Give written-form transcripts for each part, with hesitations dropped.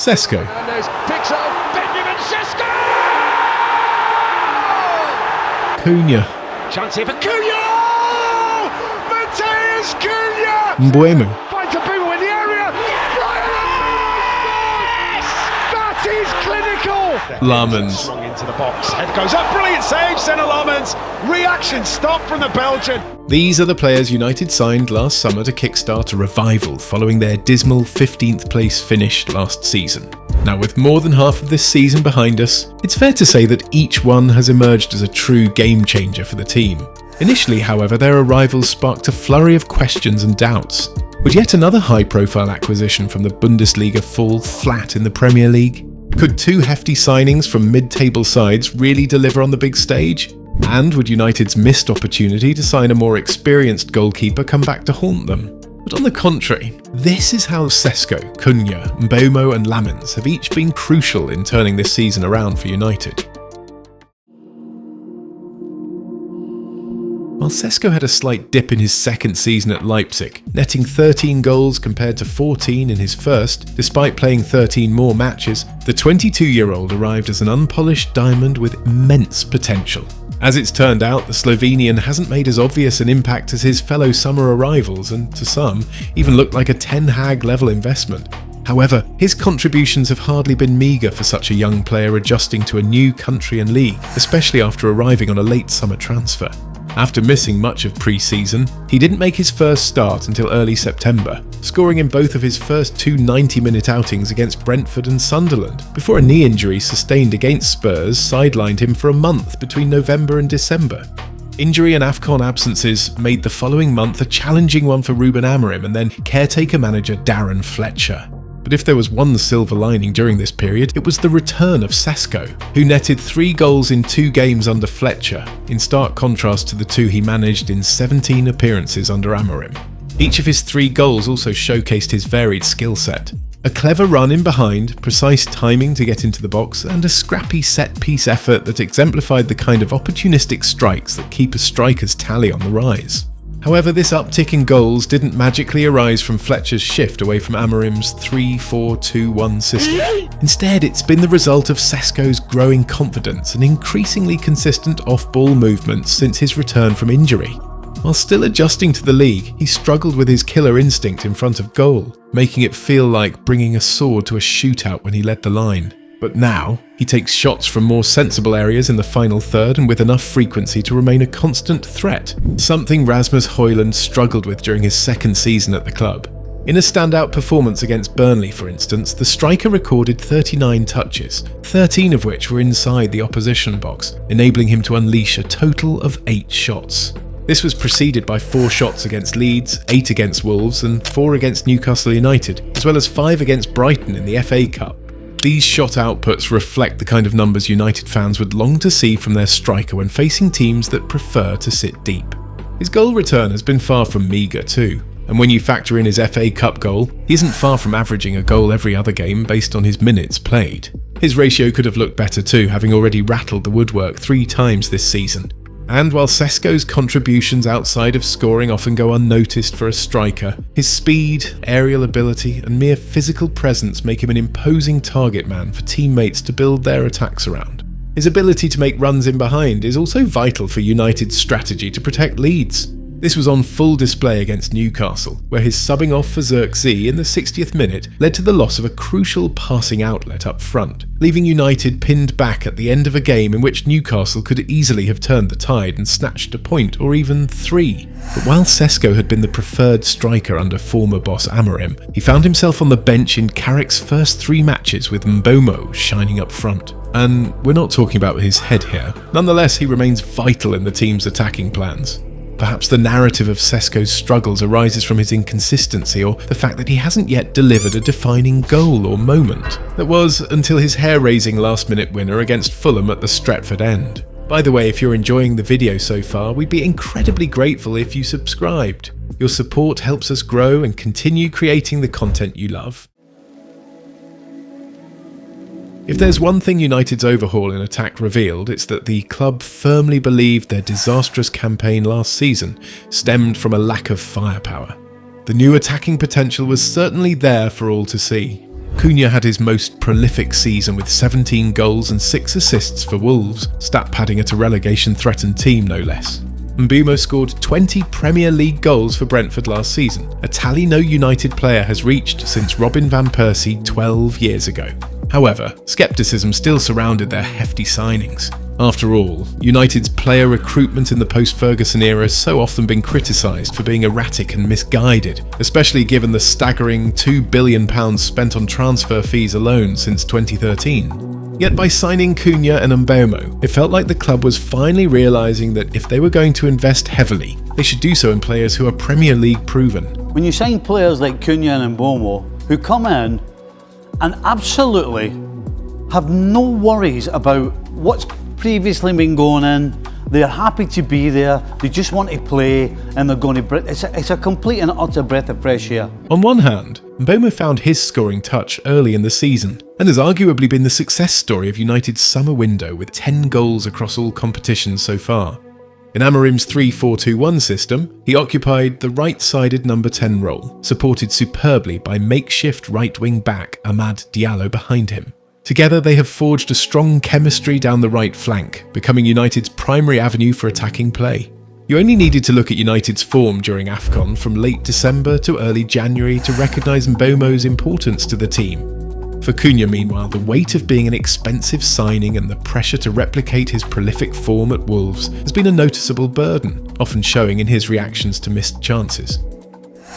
Sesko. Picks up Benjamin Sesko! Cunha. Chance here for Cunha! Matheus Cunha! Mbeumo. Finds Mbeumo in the area! Bryan Mbeumo! That is clinical! Lammens. Strong into the box. Head goes up. Brilliant save, Senne Lammens. Reaction stop from the Belgian. These are the players United signed last summer to kickstart a revival following their dismal 15th place finish last season. Now, with more than half of this season behind us, it's fair to say that each one has emerged as a true game changer for the team. Initially, however, their arrivals sparked a flurry of questions and doubts. Would yet another high-profile acquisition from the Bundesliga fall flat in the Premier League? Could two hefty signings from mid-table sides really deliver on the big stage? And would United's missed opportunity to sign a more experienced goalkeeper come back to haunt them? But on the contrary, this is how Sesko, Cunha, Mbeumo and Lammens have each been crucial in turning this season around for United. While Sesko had a slight dip in his second season at Leipzig, netting 13 goals compared to 14 in his first, despite playing 13 more matches, the 22-year-old arrived as an unpolished diamond with immense potential. As it's turned out, the Slovenian hasn't made as obvious an impact as his fellow summer arrivals and, to some, even looked like a Ten Hag level investment. However, his contributions have hardly been meagre for such a young player adjusting to a new country and league, especially after arriving on a late summer transfer. After missing much of pre-season, he didn't make his first start until early September, scoring in both of his first two 90-minute outings against Brentford and Sunderland, before a knee injury sustained against Spurs sidelined him for a month between November and December. Injury and AFCON absences made the following month a challenging one for Ruben Amorim and then caretaker manager Darren Fletcher. But if there was one silver lining during this period, it was the return of Sesko, who netted 3 goals in 2 games under Fletcher, in stark contrast to the 2 he managed in 17 appearances under Amorim. Each of his 3 goals also showcased his varied skill set. A clever run in behind, precise timing to get into the box, and a scrappy set-piece effort that exemplified the kind of opportunistic strikes that keep a striker's tally on the rise. However, this uptick in goals didn't magically arise from Fletcher's shift away from Amorim's 3-4-2-1 system. Instead, it's been the result of Sesko's growing confidence and increasingly consistent off-ball movements since his return from injury. While still adjusting to the league, he struggled with his killer instinct in front of goal, making it feel like bringing a sword to a shootout when he led the line. But now, he takes shots from more sensible areas in the final third and with enough frequency to remain a constant threat, something Rasmus Højlund struggled with during his second season at the club. In a standout performance against Burnley, for instance, the striker recorded 39 touches, 13 of which were inside the opposition box, enabling him to unleash a total of 8 shots. This was preceded by 4 shots against Leeds, 8 against Wolves and 4 against Newcastle United, as well as 5 against Brighton in the FA Cup. These shot outputs reflect the kind of numbers United fans would long to see from their striker when facing teams that prefer to sit deep. His goal return has been far from meagre too, and when you factor in his FA Cup goal, he isn't far from averaging a goal every other game based on his minutes played. His ratio could have looked better too, having already rattled the woodwork 3 times this season. And while Sesko's contributions outside of scoring often go unnoticed for a striker, his speed, aerial ability and mere physical presence make him an imposing target man for teammates to build their attacks around. His ability to make runs in behind is also vital for United's strategy to protect leads. This was on full display against Newcastle, where his subbing off for Xerxes in the 60th minute led to the loss of a crucial passing outlet up front, leaving United pinned back at the end of a game in which Newcastle could easily have turned the tide and snatched a point or even 3. But while Sesko had been the preferred striker under former boss Amorim, he found himself on the bench in Carrick's first 3 matches with Mbeumo shining up front. And we're not talking about his head here. Nonetheless, he remains vital in the team's attacking plans. Perhaps the narrative of Sesko's struggles arises from his inconsistency or the fact that he hasn't yet delivered a defining goal or moment. That was until his hair-raising last-minute winner against Fulham at the Stretford end. By the way, if you're enjoying the video so far, we'd be incredibly grateful if you subscribed. Your support helps us grow and continue creating the content you love. If there's one thing United's overhaul in attack revealed, it's that the club firmly believed their disastrous campaign last season stemmed from a lack of firepower. The new attacking potential was certainly there for all to see. Cunha had his most prolific season with 17 goals and 6 assists for Wolves, stat padding at a relegation-threatened team no less. Mbeumo scored 20 Premier League goals for Brentford last season, a tally no United player has reached since Robin van Persie 12 years ago. However, scepticism still surrounded their hefty signings. After all, United's player recruitment in the post-Ferguson era has so often been criticised for being erratic and misguided, especially given the staggering £2 billion spent on transfer fees alone since 2013. Yet by signing Cunha and Mbeumo, it felt like the club was finally realising that if they were going to invest heavily, they should do so in players who are Premier League proven. When you sign players like Cunha and Mbeumo, who come in and absolutely have no worries about what's previously been going in, they're happy to be there, they just want to play, and they're going to... It's a complete and utter breath of fresh air. On one hand, Mbeumo found his scoring touch early in the season, and has arguably been the success story of United's summer window with 10 goals across all competitions so far. In Amorim's 3-4-2-1 system, he occupied the right-sided number 10 role, supported superbly by makeshift right-wing back Amad Diallo behind him. Together they have forged a strong chemistry down the right flank, becoming United's primary avenue for attacking play. You only needed to look at United's form during AFCON from late December to early January to recognise Mbeumo's importance to the team. For Cunha, meanwhile, the weight of being an expensive signing and the pressure to replicate his prolific form at Wolves has been a noticeable burden, often showing in his reactions to missed chances.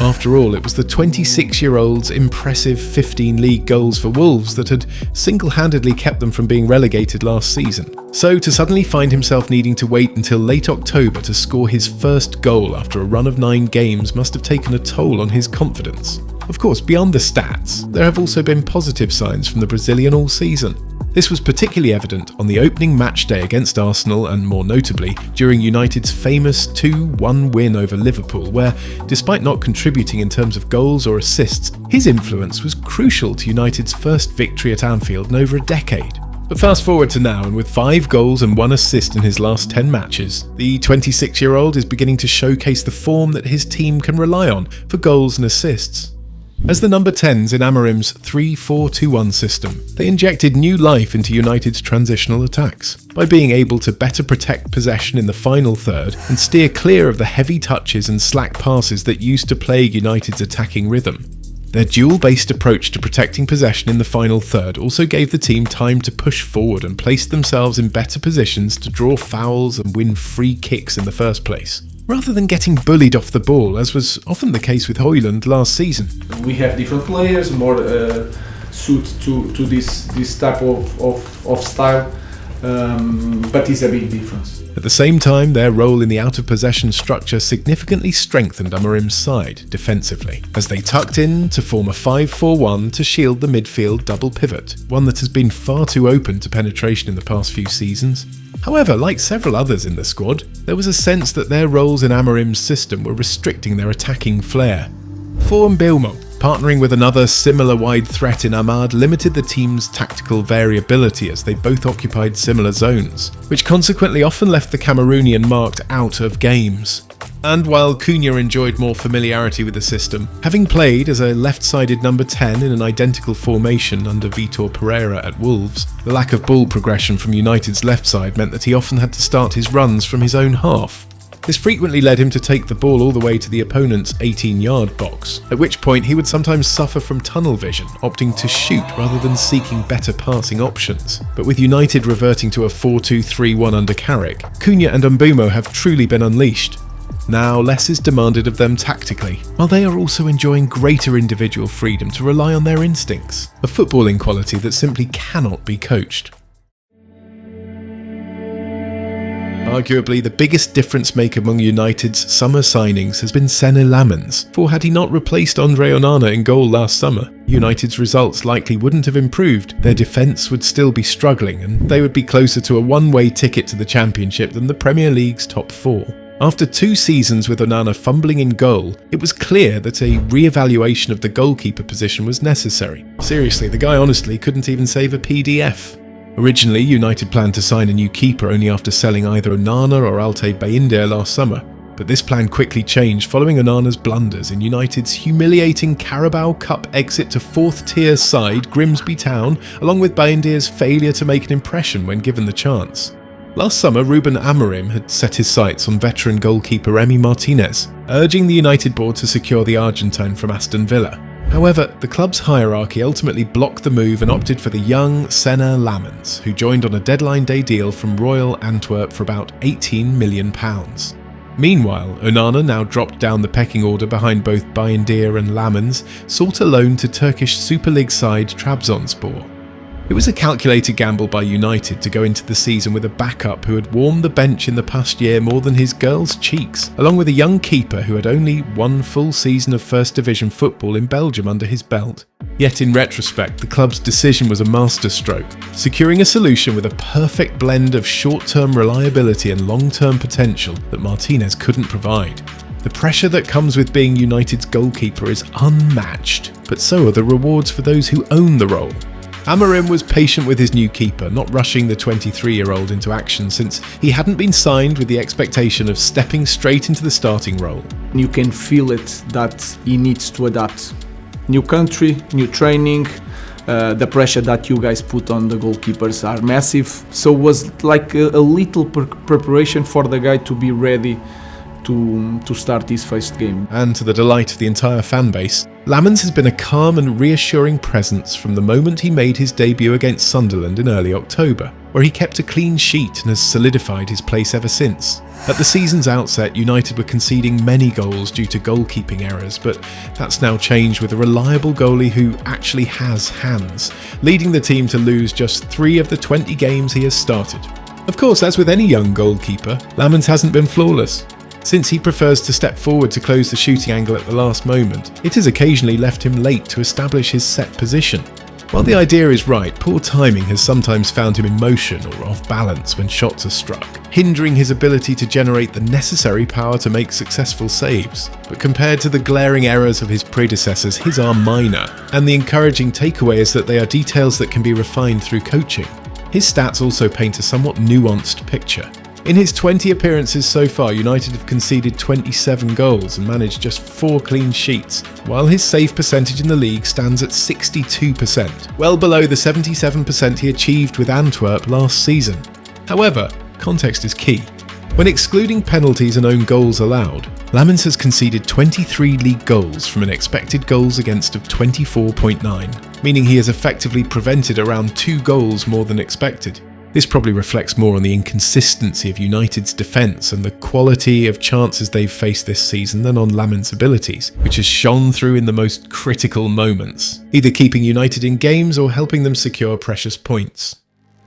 After all, it was the 26-year-old's impressive 15 league goals for Wolves that had single-handedly kept them from being relegated last season. So to suddenly find himself needing to wait until late October to score his first goal after a run of 9 games must have taken a toll on his confidence. Of course, beyond the stats, there have also been positive signs from the Brazilian all season. This was particularly evident on the opening match day against Arsenal and, more notably, during United's famous 2-1 win over Liverpool, where, despite not contributing in terms of goals or assists, his influence was crucial to United's first victory at Anfield in over a decade. But fast forward to now, and with 5 goals and 1 assist in his last 10 matches, the 26-year-old is beginning to showcase the form that his team can rely on for goals and assists. As the number 10s in Amorim's 3-4-2-1 system, they injected new life into United's transitional attacks, by being able to better protect possession in the final third and steer clear of the heavy touches and slack passes that used to plague United's attacking rhythm. Their dual-based approach to protecting possession in the final third also gave the team time to push forward and place themselves in better positions to draw fouls and win free kicks in the first place, rather than getting bullied off the ball, as was often the case with Højlund last season. We have different players, more suit to this type of style, but it's a big difference. At the same time, their role in the out-of-possession structure significantly strengthened Amorim's side defensively, as they tucked in to form a 5-4-1 to shield the midfield double pivot, one that has been far too open to penetration in the past few seasons. However, like several others in the squad, there was a sense that their roles in Amorim's system were restricting their attacking flair. For Mbeumo, partnering with another similar wide threat in Amad limited the team's tactical variability as they both occupied similar zones, which consequently often left the Cameroonian marked out of games. And while Cunha enjoyed more familiarity with the system, having played as a left-sided number 10 in an identical formation under Vitor Pereira at Wolves, the lack of ball progression from United's left side meant that he often had to start his runs from his own half. This frequently led him to take the ball all the way to the opponent's 18-yard box, at which point he would sometimes suffer from tunnel vision, opting to shoot rather than seeking better passing options. But with United reverting to a 4-2-3-1 under Carrick, Cunha and Mbeumo have truly been unleashed. Now less is demanded of them tactically, while they are also enjoying greater individual freedom to rely on their instincts, a footballing quality that simply cannot be coached. Arguably, the biggest difference maker among United's summer signings has been Senne Lammens, for had he not replaced Andre Onana in goal last summer, United's results likely wouldn't have improved, their defence would still be struggling, and they would be closer to a one-way ticket to the Championship than the Premier League's top 4. After 2 seasons with Onana fumbling in goal, it was clear that a re-evaluation of the goalkeeper position was necessary. Seriously, the guy honestly couldn't even save a PDF. Originally, United planned to sign a new keeper only after selling either Onana or Altay Bayindir last summer. But this plan quickly changed following Onana's blunders in United's humiliating Carabao Cup exit to 4th tier side Grimsby Town, along with Bayindir's failure to make an impression when given the chance. Last summer, Ruben Amorim had set his sights on veteran goalkeeper Emi Martinez, urging the United board to secure the Argentine from Aston Villa. However, the club's hierarchy ultimately blocked the move and opted for the young Senne Lammens, who joined on a deadline day deal from Royal Antwerp for about £18 million. Meanwhile, Onana, now dropped down the pecking order behind both Bayindir and Lammens, sought a loan to Turkish Super League side Trabzonspor. It was a calculated gamble by United to go into the season with a backup who had warmed the bench in the past year more than his girl's cheeks, along with a young keeper who had only one full season of First Division football in Belgium under his belt. Yet in retrospect, the club's decision was a masterstroke, securing a solution with a perfect blend of short-term reliability and long-term potential that Martinez couldn't provide. The pressure that comes with being United's goalkeeper is unmatched, but so are the rewards for those who own the role. Amorim was patient with his new keeper, not rushing the 23-year-old into action since he hadn't been signed with the expectation of stepping straight into the starting role. You can feel it that he needs to adapt. New country, new training, the pressure that you guys put on the goalkeepers are massive. So it was like a little preparation for the guy to be ready to start his first game. And to the delight of the entire fan base, Lammens has been a calm and reassuring presence from the moment he made his debut against Sunderland in early October, where he kept a clean sheet and has solidified his place ever since. At the season's outset, United were conceding many goals due to goalkeeping errors, but that's now changed with a reliable goalie who actually has hands, leading the team to lose just 3 of the 20 games he has started. Of course, as with any young goalkeeper, Lammens hasn't been flawless. Since he prefers to step forward to close the shooting angle at the last moment, it has occasionally left him late to establish his set position. While the idea is right, poor timing has sometimes found him in motion or off balance when shots are struck, hindering his ability to generate the necessary power to make successful saves. But compared to the glaring errors of his predecessors, his are minor, and the encouraging takeaway is that they are details that can be refined through coaching. His stats also paint a somewhat nuanced picture. In his 20 appearances so far, United have conceded 27 goals and managed just 4 clean sheets, while his save percentage in the league stands at 62%, well below the 77% he achieved with Antwerp last season. However, context is key. When excluding penalties and own goals allowed, Lammens has conceded 23 league goals from an expected goals against of 24.9, meaning he has effectively prevented around 2 goals more than expected. This probably reflects more on the inconsistency of United's defence and the quality of chances they've faced this season than on Lammens' abilities, which has shone through in the most critical moments, either keeping United in games or helping them secure precious points.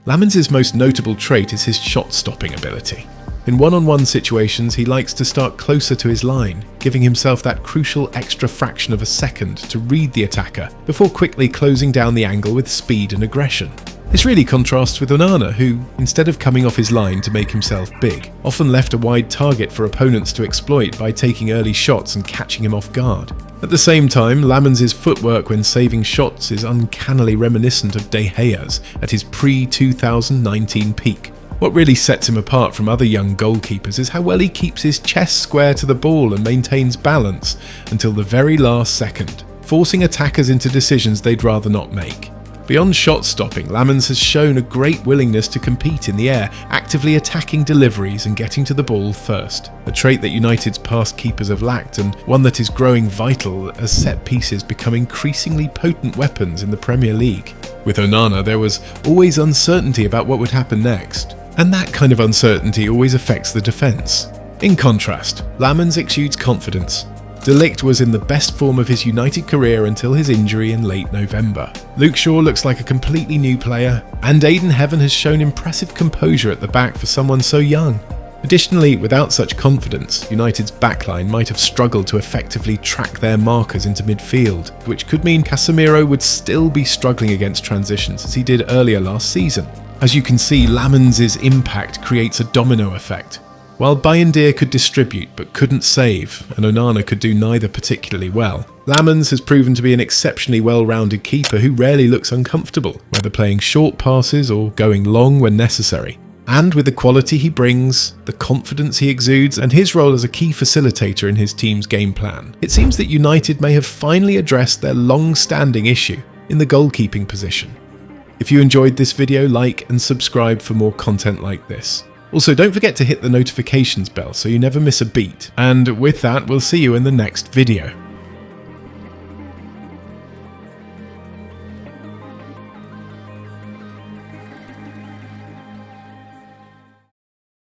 Lammens' most notable trait is his shot-stopping ability. In one-on-one situations, he likes to start closer to his line, giving himself that crucial extra fraction of a second to read the attacker before quickly closing down the angle with speed and aggression. This really contrasts with Onana, who, instead of coming off his line to make himself big, often left a wide target for opponents to exploit by taking early shots and catching him off guard. At the same time, Lammens' footwork when saving shots is uncannily reminiscent of De Gea's at his pre-2019 peak. What really sets him apart from other young goalkeepers is how well he keeps his chest square to the ball and maintains balance until the very last second, forcing attackers into decisions they'd rather not make. Beyond shot stopping, Lammens has shown a great willingness to compete in the air, actively attacking deliveries and getting to the ball first, a trait that United's past keepers have lacked and one that is growing vital as set pieces become increasingly potent weapons in the Premier League. With Onana, there was always uncertainty about what would happen next, and that kind of uncertainty always affects the defence. In contrast, Lammens exudes confidence. De Ligt was in the best form of his United career until his injury in late November. Luke Shaw looks like a completely new player, and Aidan Heaven has shown impressive composure at the back for someone so young. Additionally, without such confidence, United's backline might have struggled to effectively track their markers into midfield, which could mean Casemiro would still be struggling against transitions as he did earlier last season. As you can see, Lammens' impact creates a domino effect. While Bayindir could distribute but couldn't save, and Onana could do neither particularly well, Lammens has proven to be an exceptionally well-rounded keeper who rarely looks uncomfortable, whether playing short passes or going long when necessary. And with the quality he brings, the confidence he exudes, and his role as a key facilitator in his team's game plan, it seems that United may have finally addressed their long-standing issue in the goalkeeping position. If you enjoyed this video, like and subscribe for more content like this. Also, don't forget to hit the notifications bell so you never miss a beat. And with that, we'll see you in the next video.